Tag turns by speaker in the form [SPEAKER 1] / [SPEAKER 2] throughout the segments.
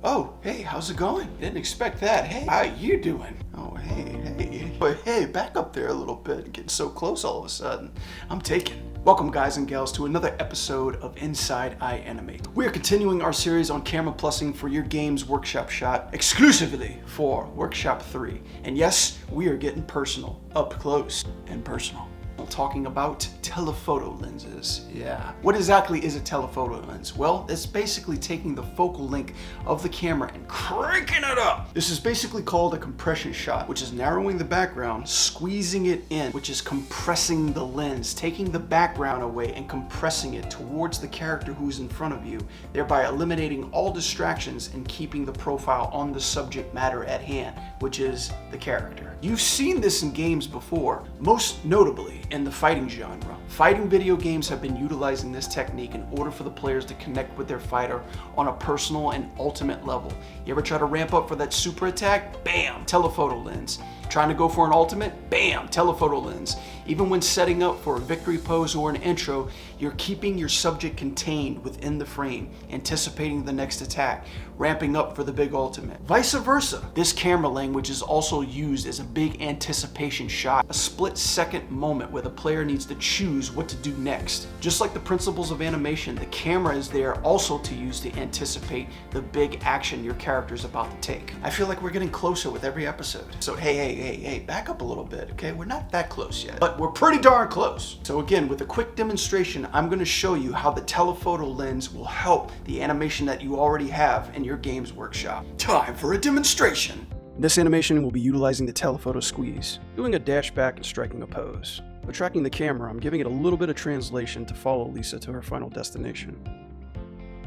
[SPEAKER 1] Oh, hey, how's it going? Didn't expect that. Hey, how you doing? Oh, hey. But hey, back up there a little bit. Getting so close all of a sudden. I'm taken. Welcome, guys and gals, to another episode of Inside iAnimate. We are continuing our series on camera plussing for your Games Workshop shot exclusively for Workshop 3. And yes, we are getting personal, up close and personal. Talking about telephoto lenses. Yeah. What exactly is a telephoto lens? Well, it's basically taking the focal length of the camera and cranking it up. This is basically called a compression shot, which is narrowing the background, squeezing it in, which is compressing the lens, taking the background away and compressing it towards the character who's in front of you, thereby eliminating all distractions and keeping the profile on the subject matter at hand, which is the character. You've seen this in games before, most notably in the fighting genre. Fighting video games have been utilizing this technique in order for the players to connect with their fighter on a personal and ultimate level. You ever try to ramp up for that super attack? Bam! Telephoto lens. Trying to go for an ultimate? Bam! Telephoto lens. Even when setting up for a victory pose or an intro, you're keeping your subject contained within the frame, anticipating the next attack, ramping up for the big ultimate. Vice versa. This camera language is also used as a big anticipation shot, a split-second moment where the player needs to choose what to do next. Just like the principles of animation, the camera is there also to use to anticipate the big action your character is about to take. I feel like we're getting closer with every episode. So hey, back up a little bit, okay? We're not that close yet, but we're pretty darn close. So again, with a quick demonstration, I'm going to show you how the telephoto lens will help the animation that you already have in your Games Workshop. Time for a demonstration. This animation will be utilizing the telephoto squeeze, doing a dash back and striking a pose. By tracking the camera, I'm giving it a little bit of translation to follow Lisa to her final destination.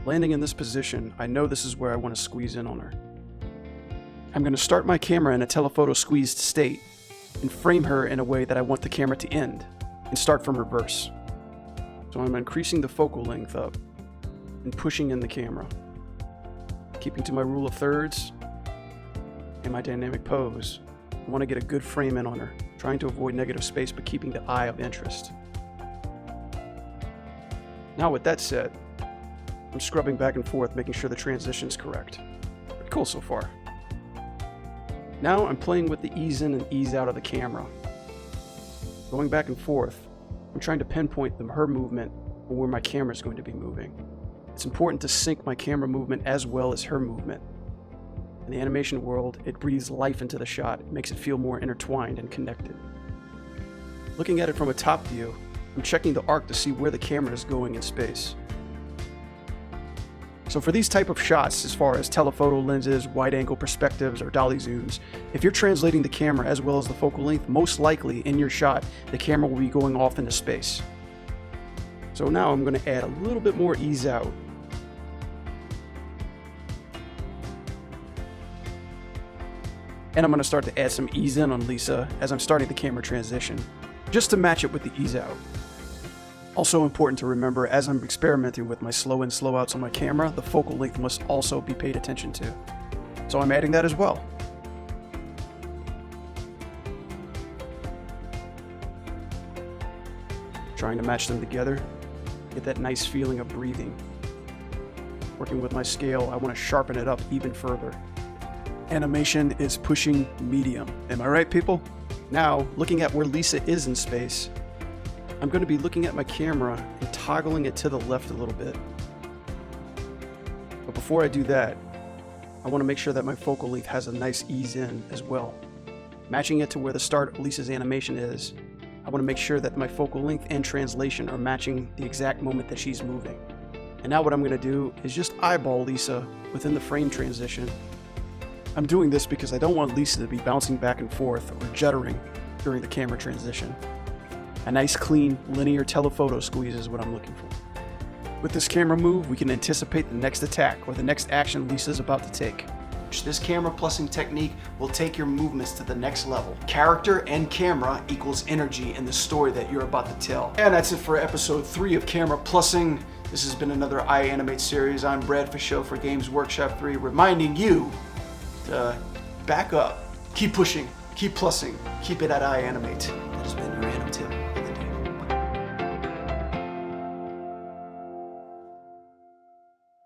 [SPEAKER 1] Landing in this position, I know this is where I want to squeeze in on her. I'm going to start my camera in a telephoto squeezed state and frame her in a way that I want the camera to end and start from reverse. So I'm increasing the focal length up and pushing in the camera, keeping to my rule of thirds and my dynamic pose. I want to get a good frame in on her, trying to avoid negative space but keeping the eye of interest. Now with that said, I'm scrubbing back and forth, making sure the transition's correct. Pretty cool so far. Now I'm playing with the ease in and ease out of the camera. Going back and forth, I'm trying to pinpoint her movement or where my camera is going to be moving. It's important to sync my camera movement as well as her movement. In the animation world, it breathes life into the shot. It makes it feel more intertwined and connected. Looking at it from a top view, I'm checking the arc to see where the camera is going in space. So for these type of shots, as far as telephoto lenses, wide-angle perspectives, or dolly zooms, if you're translating the camera as well as the focal length, most likely in your shot, the camera will be going off into space. So now I'm going to add a little bit more ease out. And I'm going to start to add some ease in on Lisa as I'm starting the camera transition, just to match it with the ease out. Also important to remember, as I'm experimenting with my slow in, slow outs on my camera, the focal length must also be paid attention to. So I'm adding that as well. Trying to match them together, get that nice feeling of breathing. Working with my scale, I want to sharpen it up even further. Animation is pushing medium. Am I right, people? Now, looking at where Lisa is in space, I'm going to be looking at my camera and toggling it to the left a little bit. But before I do that, I want to make sure that my focal length has a nice ease in as well. Matching it to where the start of Lisa's animation is, I want to make sure that my focal length and translation are matching the exact moment that she's moving. And now what I'm going to do is just eyeball Lisa within the frame transition. I'm doing this because I don't want Lisa to be bouncing back and forth or juddering during the camera transition. A nice, clean, linear telephoto squeeze is what I'm looking for. With this camera move, we can anticipate the next attack or the next action Lisa's about to take. This camera plussing technique will take your movements to the next level. Character and camera equals energy in the story that you're about to tell. And that's it for episode 3 of Camera Plussing. This has been another iAnimate series. I'm Brad Faucheux for Games Workshop 3, reminding you to back up, keep pushing, keep plussing, keep it at iAnimate. That has been your Anim Tip.